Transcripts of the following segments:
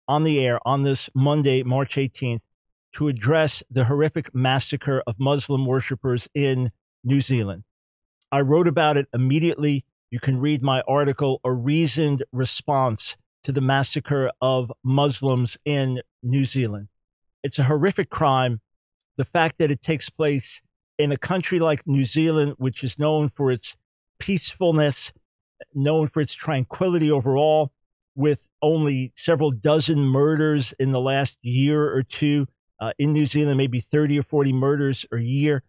on the air on this Monday, March 18th, to address the horrific massacre of Muslim worshippers in New Zealand. I wrote about it immediately. You can read my article, A Reasoned Response to the Massacre of Muslims in New Zealand. It's a horrific crime. The fact that it takes place in a country like New Zealand, which is known for its peacefulness, known for its tranquility overall, with only several dozen murders in the last year or two in New Zealand, maybe 30 or 40 murders a year.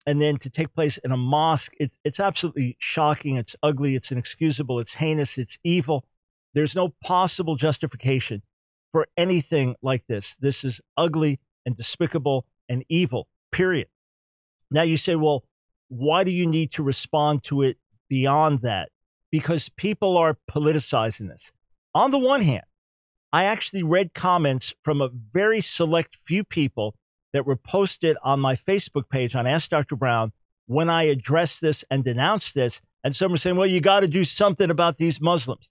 And then to take place in a mosque, it's absolutely shocking. It's ugly. It's inexcusable. It's heinous. It's evil. There's no possible justification for anything like this. This is ugly and despicable and evil, period. Now you say, well, why do you need to respond to it beyond that? Because people are politicizing this. On the one hand, I actually read comments from a very select few people that were posted on my Facebook page on Ask Dr. Brown when I addressed this and denounced this. And some were saying, well, you got to do something about these Muslims.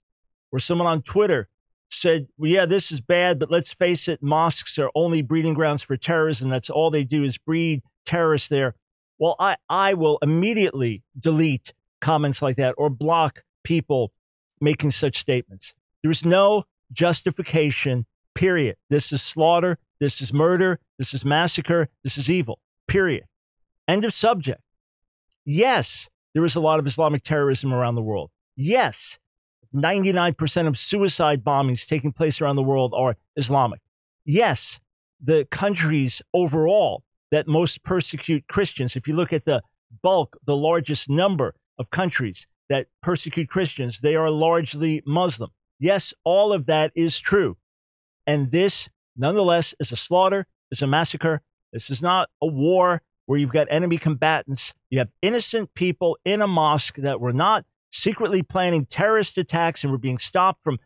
Or someone on Twitter said, well, yeah, this is bad, but let's face it, mosques are only breeding grounds for terrorism. That's all they do is breed terrorists there. Well, I will immediately delete comments like that or block people making such statements. There's no justification, period. This is slaughter. This is murder. This is massacre. This is evil, period. End of subject. Yes, there is a lot of Islamic terrorism around the world. Yes, 99% of suicide bombings taking place around the world are Islamic. Yes, the countries overall that most persecute Christians, if you look at the bulk, the largest number of countries that persecute Christians, they are largely Muslim. Yes, all of that is true. And this, nonetheless, is a slaughter, is a massacre. This is not a war where you've got enemy combatants. You have innocent people in a mosque that were not secretly planning terrorist attacks and were being stopped from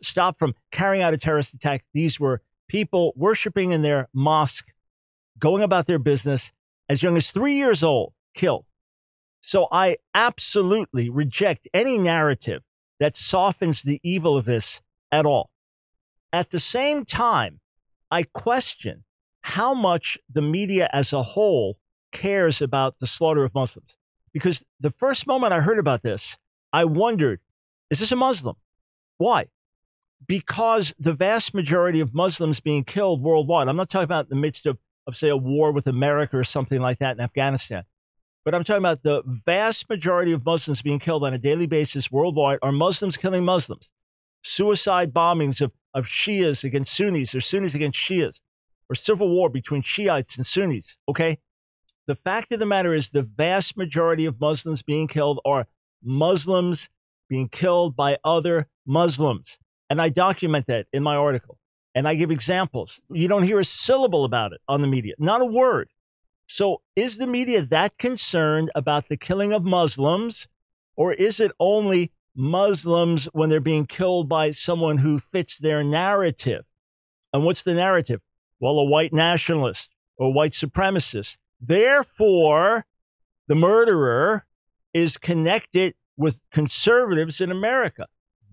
stopped from carrying out a terrorist attack. These were people worshiping in their mosque, going about their business, as young as 3 years old, killed. So I absolutely reject any narrative that softens the evil of this at all. At the same time, I question how much the media as a whole cares about the slaughter of Muslims. Because the first moment I heard about this, I wondered, is this a Muslim? Why? Because the vast majority of Muslims being killed worldwide, I'm not talking about in the midst of say, a war with America or something like that in Afghanistan, but I'm talking about the vast majority of Muslims being killed on a daily basis worldwide are Muslims killing Muslims. Suicide bombings of Shias against Sunnis or Sunnis against Shias, or civil war between Shiites and Sunnis, okay? The fact of the matter is the vast majority of Muslims being killed are Muslims being killed by other Muslims. And I document that in my article. And I give examples. You don't hear a syllable about it on the media, not a word. So is the media that concerned about the killing of Muslims, or is it only Muslims when they're being killed by someone who fits their narrative? And what's the narrative? Well, a white nationalist or white supremacist. Therefore, the murderer is connected with conservatives in America.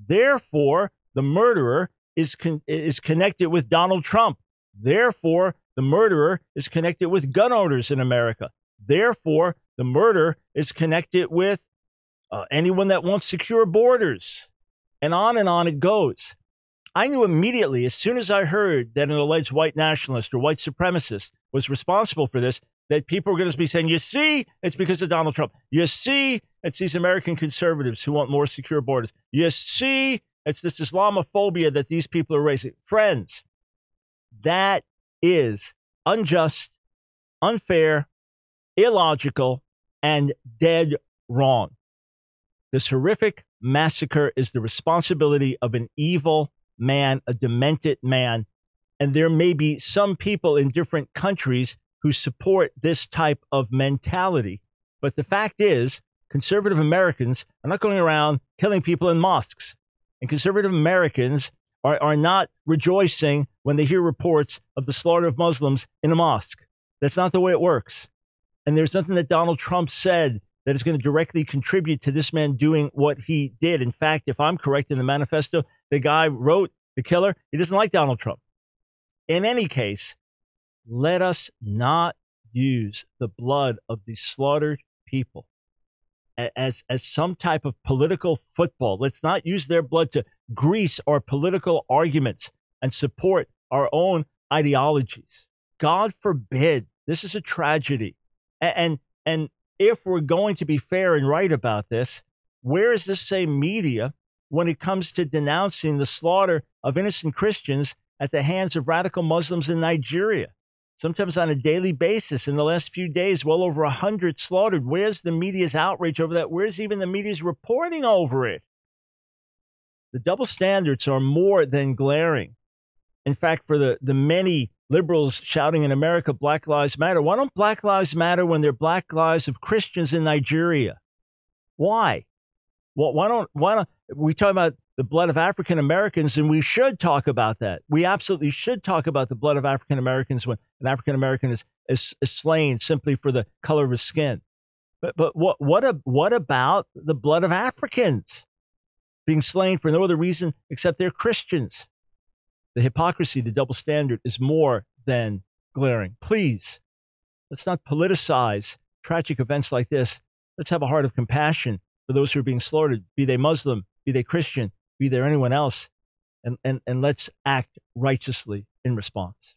Therefore, the murderer is connected with Donald Trump. Therefore, the murderer is connected with gun owners in America. Therefore, the murder is connected with anyone that wants secure borders. And on it goes. I knew immediately, as soon as I heard that an alleged white nationalist or white supremacist was responsible for this, that people were going to be saying, you see, it's because of Donald Trump. You see, it's these American conservatives who want more secure borders. You see, it's this Islamophobia that these people are raising. Friends, that is unjust, unfair, illogical, and dead wrong. This horrific massacre is the responsibility of an evil man, a demented man. And there may be some people in different countries who support this type of mentality. But the fact is, conservative Americans are not going around killing people in mosques. And conservative Americans are not rejoicing when they hear reports of the slaughter of Muslims in a mosque. That's not the way it works. And there's nothing that Donald Trump said that is going to directly contribute to this man doing what he did. In fact, if I'm correct in the manifesto, the guy wrote The killer, he doesn't like Donald Trump. In any case, let us not use the blood of these slaughtered people as some type of political football. Let's not use their blood to grease our political arguments and support our own ideologies. God forbid. This is a tragedy. And if we're going to be fair and right about this, where is this same media when it comes to denouncing the slaughter of innocent Christians at the hands of radical Muslims in Nigeria? Sometimes on a daily basis. In the last few days, well over 100 slaughtered. Where's the media's outrage over that? Where's even the media's reporting over it? The double standards are more than glaring. In fact, for the many liberals shouting in America, Black Lives Matter, why don't Black Lives matter when they're Black lives of Christians in Nigeria? Why? Well, why don't we talk about the blood of African Americans, and we should talk about that. We absolutely should talk about the blood of African Americans when an African American is slain simply for the color of his skin. But what about the blood of Africans being slain for no other reason except they're Christians? The hypocrisy, the double standard is more than glaring. Please, let's not politicize tragic events like this. Let's have a heart of compassion for those who are being slaughtered, be they Muslim, be they Christian, be there anyone else, and let's act righteously in response.